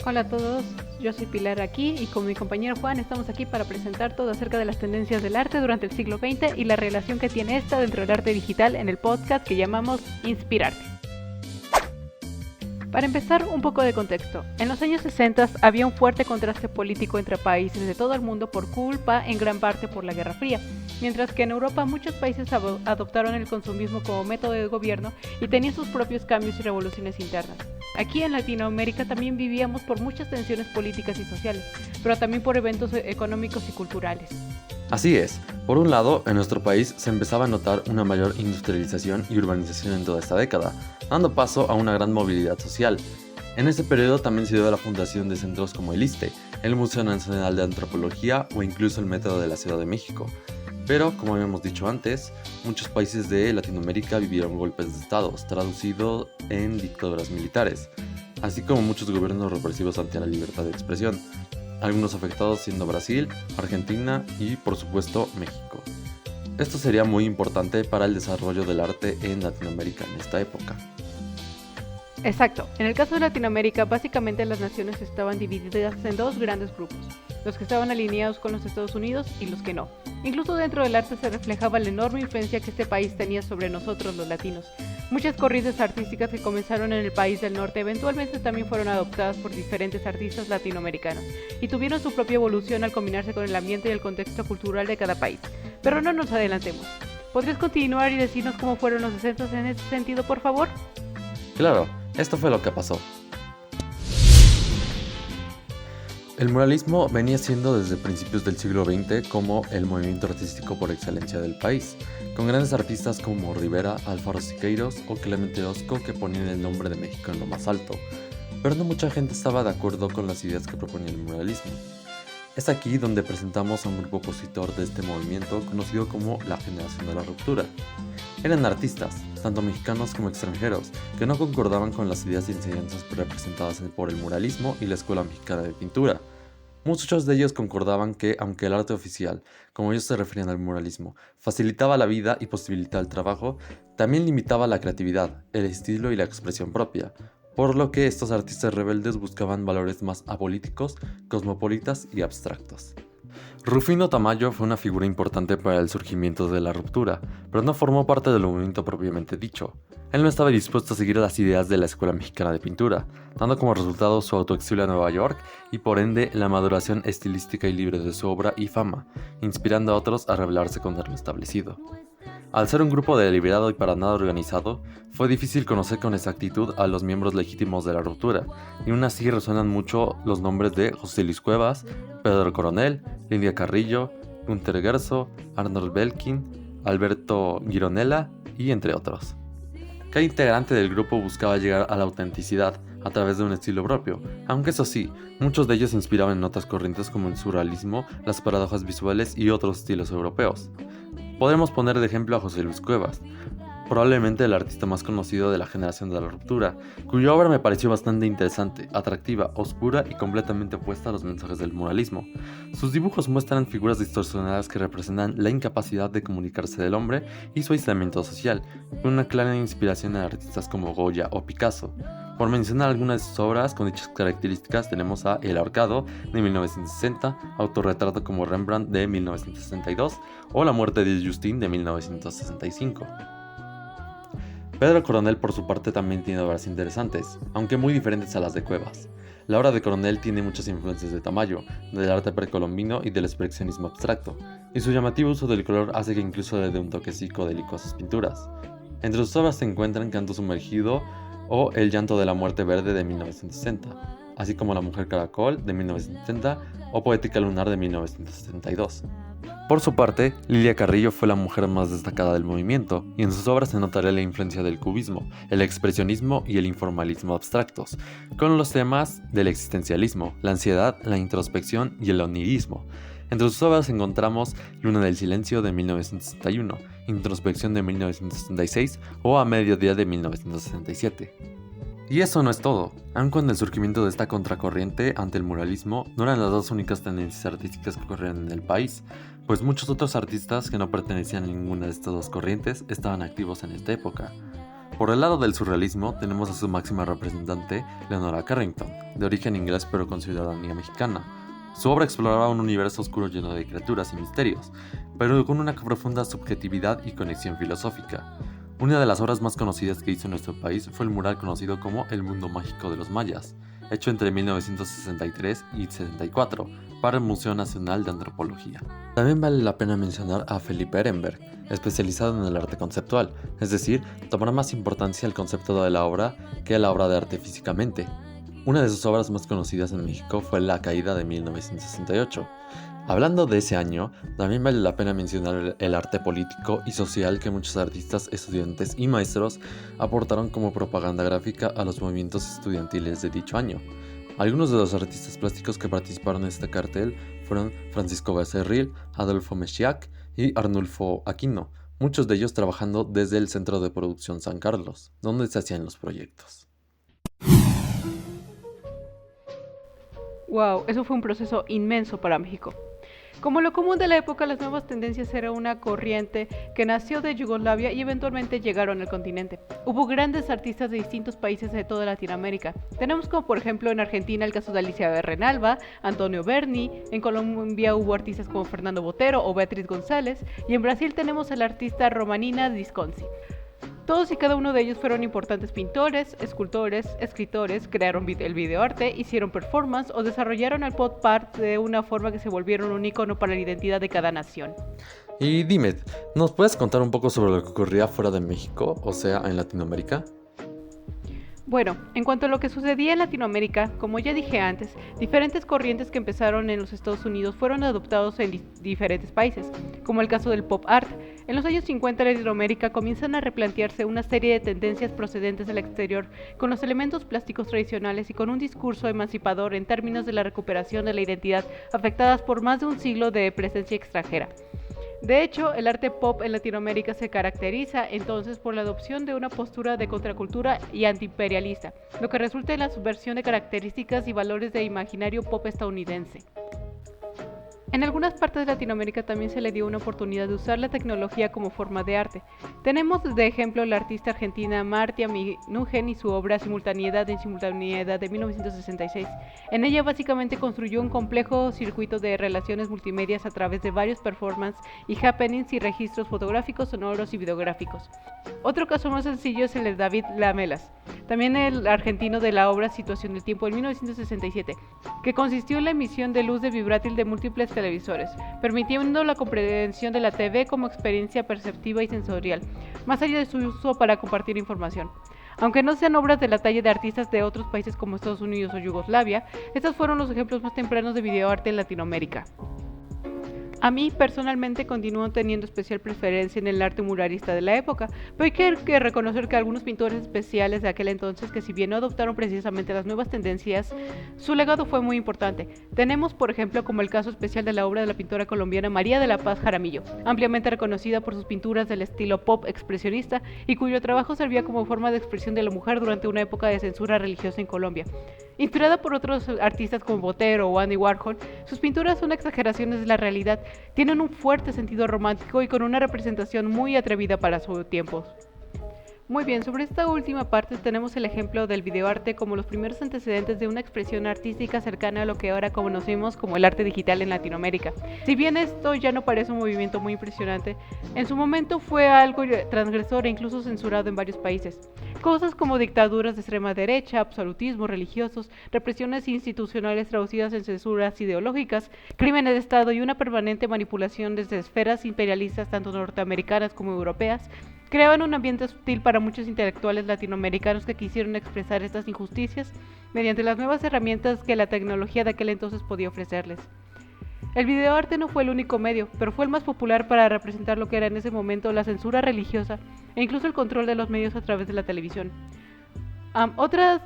Hola a todos, yo soy Pilar aquí y con mi compañero Juan estamos aquí para presentar todo acerca de las tendencias del arte durante el siglo XX y la relación que tiene esta dentro del arte digital en el podcast que llamamos Inspirarte. Para empezar, un poco de contexto. En los años 60 había un fuerte contraste político entre países de todo el mundo por culpa, en gran parte, por la Guerra Fría, mientras que en Europa muchos países adoptaron el consumismo como método de gobierno y tenían sus propios cambios y revoluciones internas. Aquí en Latinoamérica también vivíamos por muchas tensiones políticas y sociales, pero también por eventos económicos y culturales. Así es, por un lado, en nuestro país se empezaba a notar una mayor industrialización y urbanización en toda esta década, dando paso a una gran movilidad social. En ese periodo también se dio la fundación de centros como el ISSSTE, el Museo Nacional de Antropología o incluso el Metro de la Ciudad de México. Pero, como habíamos dicho antes, muchos países de Latinoamérica vivieron golpes de estado, traducido en dictaduras militares, así como muchos gobiernos represivos ante la libertad de expresión, algunos afectados siendo Brasil, Argentina y, por supuesto, México. Esto sería muy importante para el desarrollo del arte en Latinoamérica en esta época. Exacto. En el caso de Latinoamérica, básicamente las naciones estaban divididas en dos grandes grupos, los que estaban alineados con los Estados Unidos y los que no. Incluso dentro del arte se reflejaba la enorme influencia que este país tenía sobre nosotros los latinos. Muchas corrientes artísticas que comenzaron en el país del norte eventualmente también fueron adoptadas por diferentes artistas latinoamericanos y tuvieron su propia evolución al combinarse con el ambiente y el contexto cultural de cada país. Pero no nos adelantemos. ¿Podrías continuar y decirnos cómo fueron los 60 en ese sentido, por favor? Claro, esto fue lo que pasó. El muralismo venía siendo desde principios del siglo XX como el movimiento artístico por excelencia del país, con grandes artistas como Rivera, Alfaro Siqueiros o Clemente Orozco que ponían el nombre de México en lo más alto, pero no mucha gente estaba de acuerdo con las ideas que proponía el muralismo. Es aquí donde presentamos a un grupo opositor de este movimiento conocido como la Generación de la Ruptura. Eran artistas, tanto mexicanos como extranjeros, que no concordaban con las ideas y enseñanzas representadas por el muralismo y la Escuela Mexicana de Pintura. Muchos de ellos concordaban que, aunque el arte oficial, como ellos se referían al muralismo, facilitaba la vida y posibilitaba el trabajo, también limitaba la creatividad, el estilo y la expresión propia, por lo que estos artistas rebeldes buscaban valores más apolíticos, cosmopolitas y abstractos. Rufino Tamayo fue una figura importante para el surgimiento de la ruptura, pero no formó parte del movimiento propiamente dicho. Él no estaba dispuesto a seguir las ideas de la Escuela Mexicana de Pintura, dando como resultado su autoexilio a Nueva York y por ende la maduración estilística y libre de su obra y fama, inspirando a otros a rebelarse contra lo establecido. Al ser un grupo deliberado y para nada organizado, fue difícil conocer con exactitud a los miembros legítimos de la ruptura, y aún así resuenan mucho los nombres de José Luis Cuevas, Pedro Coronel, Lidia Carrillo, Günter Guerzo, Arnold Belkin, Alberto Gironella y entre otros. Cada integrante del grupo buscaba llegar a la autenticidad a través de un estilo propio, aunque eso sí, muchos de ellos se inspiraban en otras corrientes como el surrealismo, las paradojas visuales y otros estilos europeos. Podremos poner de ejemplo a José Luis Cuevas, probablemente el artista más conocido de la Generación de la Ruptura, cuya obra me pareció bastante interesante, atractiva, oscura y completamente opuesta a los mensajes del muralismo. Sus dibujos muestran figuras distorsionadas que representan la incapacidad de comunicarse del hombre y su aislamiento social, con una clara inspiración en artistas como Goya o Picasso. Por mencionar algunas de sus obras con dichas características tenemos a El Ahorcado de 1960, Autorretrato como Rembrandt de 1962 o La muerte de Justin de 1965. Pedro Coronel por su parte también tiene obras interesantes, aunque muy diferentes a las de Cuevas. La obra de Coronel tiene muchas influencias de Tamayo, del arte precolombino y del expresionismo abstracto, y su llamativo uso del color hace que incluso le dé un toque psicodélico a sus pinturas. Entre sus obras se encuentran Canto Sumergido o El llanto de la muerte verde de 1960, así como La mujer caracol de 1970 o Poética lunar de 1972. Por su parte, Lidia Carrillo fue la mujer más destacada del movimiento, y en sus obras se notaría la influencia del cubismo, el expresionismo y el informalismo abstractos, con los temas del existencialismo, la ansiedad, la introspección y el onirismo. Entre sus obras encontramos Luna del Silencio de 1961, Introspección de 1966 o A Mediodía de 1967. Y eso no es todo. Aun cuando el surgimiento de esta contracorriente ante el muralismo no eran las dos únicas tendencias artísticas que ocurrían en el país, pues muchos otros artistas que no pertenecían a ninguna de estas dos corrientes estaban activos en esta época. Por el lado del surrealismo tenemos a su máxima representante, Leonora Carrington, de origen inglés pero con ciudadanía mexicana. Su obra exploraba un universo oscuro lleno de criaturas y misterios, pero con una profunda subjetividad y conexión filosófica. Una de las obras más conocidas que hizo en nuestro país fue el mural conocido como El Mundo Mágico de los Mayas, hecho entre 1963 y 74 para el Museo Nacional de Antropología. También vale la pena mencionar a Felipe Ehrenberg, especializado en el arte conceptual, es decir, tomará más importancia el concepto de la obra que la obra de arte físicamente. Una de sus obras más conocidas en México fue La Caída de 1968. Hablando de ese año, también vale la pena mencionar el arte político y social que muchos artistas, estudiantes y maestros aportaron como propaganda gráfica a los movimientos estudiantiles de dicho año. Algunos de los artistas plásticos que participaron en este cartel fueron Francisco Becerril, Adolfo Mechiac y Arnulfo Aquino, muchos de ellos trabajando desde el Centro de Producción San Carlos, donde se hacían los proyectos. Wow, eso fue un proceso inmenso para México. Como lo común de la época, las nuevas tendencias era una corriente que nació de Yugoslavia y eventualmente llegaron al continente. Hubo grandes artistas de distintos países de toda Latinoamérica. Tenemos como por ejemplo en Argentina el caso de Alicia Bernalba, Antonio Berni, en Colombia hubo artistas como Fernando Botero o Beatriz González, y en Brasil tenemos al artista Romanina Visconti. Todos y cada uno de ellos fueron importantes pintores, escultores, escritores, crearon el videoarte, hicieron performance o desarrollaron el pop art de una forma que se volvieron un icono para la identidad de cada nación. Y dime, ¿nos puedes contar un poco sobre lo que ocurría fuera de México, o sea, en Latinoamérica? Bueno, en cuanto a lo que sucedía en Latinoamérica, como ya dije antes, diferentes corrientes que empezaron en los Estados Unidos fueron adoptados en diferentes países, como el caso del pop art. En los años 50 en Latinoamérica comienzan a replantearse una serie de tendencias procedentes del exterior con los elementos plásticos tradicionales y con un discurso emancipador en términos de la recuperación de la identidad afectadas por más de un siglo de presencia extranjera. De hecho, el arte pop en Latinoamérica se caracteriza entonces por la adopción de una postura de contracultura y antiimperialista, lo que resulta en la subversión de características y valores del imaginario pop estadounidense. En algunas partes de Latinoamérica también se le dio una oportunidad de usar la tecnología como forma de arte. Tenemos de ejemplo la artista argentina Martia Minujen y su obra Simultaneidad en Simultaneidad de 1966. En ella básicamente construyó un complejo circuito de relaciones multimedias a través de varios performances y happenings y registros fotográficos, sonoros y videográficos. Otro caso más sencillo es el de David Lamelas, también el argentino de la obra Situación del Tiempo en 1967, que consistió en la emisión de luz de vibrátil de múltiples televisores, permitiendo la comprensión de la TV como experiencia perceptiva y sensorial, más allá de su uso para compartir información. Aunque no sean obras de la talla de artistas de otros países como Estados Unidos o Yugoslavia, estos fueron los ejemplos más tempranos de videoarte en Latinoamérica. A mí personalmente continúo teniendo especial preferencia en el arte muralista de la época, pero hay que reconocer que algunos pintores especiales de aquel entonces, que si bien no adoptaron precisamente las nuevas tendencias, su legado fue muy importante. Tenemos por ejemplo como el caso especial de la obra de la pintora colombiana María de la Paz Jaramillo, ampliamente reconocida por sus pinturas del estilo pop expresionista y cuyo trabajo servía como forma de expresión de la mujer durante una época de censura religiosa en Colombia. Inspirada por otros artistas como Botero o Andy Warhol, sus pinturas son exageraciones de la realidad, tienen un fuerte sentido romántico y con una representación muy atrevida para su tiempo. Muy bien, sobre esta última parte tenemos el ejemplo del videoarte como los primeros antecedentes de una expresión artística cercana a lo que ahora conocemos como el arte digital en Latinoamérica. Si bien esto ya no parece un movimiento muy impresionante, en su momento fue algo transgresor e incluso censurado en varios países. Cosas como dictaduras de extrema derecha, absolutismos religiosos, represiones institucionales traducidas en censuras ideológicas, crímenes de Estado y una permanente manipulación desde esferas imperialistas tanto norteamericanas como europeas, creaban un ambiente hostil para muchos intelectuales latinoamericanos que quisieron expresar estas injusticias mediante las nuevas herramientas que la tecnología de aquel entonces podía ofrecerles. El videoarte no fue el único medio, pero fue el más popular para representar lo que era en ese momento la censura religiosa e incluso el control de los medios a través de la televisión. Otras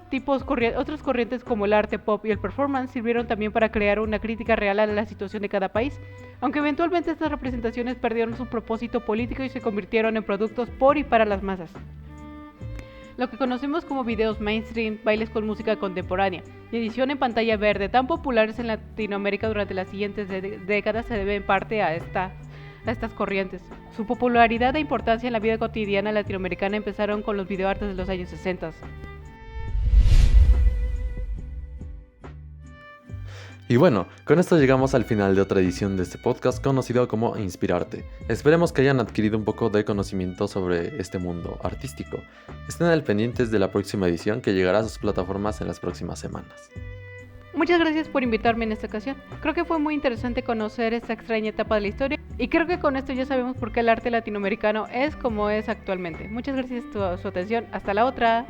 corrientes como el arte pop y el performance sirvieron también para crear una crítica real a la situación de cada país, aunque eventualmente estas representaciones perdieron su propósito político y se convirtieron en productos por y para las masas. Lo que conocemos como videos mainstream, bailes con música contemporánea y edición en pantalla verde, tan populares en Latinoamérica durante las siguientes décadas, se debe en parte a esta a estas corrientes. Su popularidad e importancia en la vida cotidiana latinoamericana empezaron con los videoartes de los años 60. Y bueno, con esto llegamos al final de otra edición de este podcast conocido como Inspirarte. Esperemos que hayan adquirido un poco de conocimiento sobre este mundo artístico. Estén al pendientes de la próxima edición que llegará a sus plataformas en las próximas semanas. Muchas gracias por invitarme en esta ocasión. Creo que fue muy interesante conocer esta extraña etapa de la historia y creo que con esto ya sabemos por qué el arte latinoamericano es como es actualmente. Muchas gracias por su atención. Hasta la otra.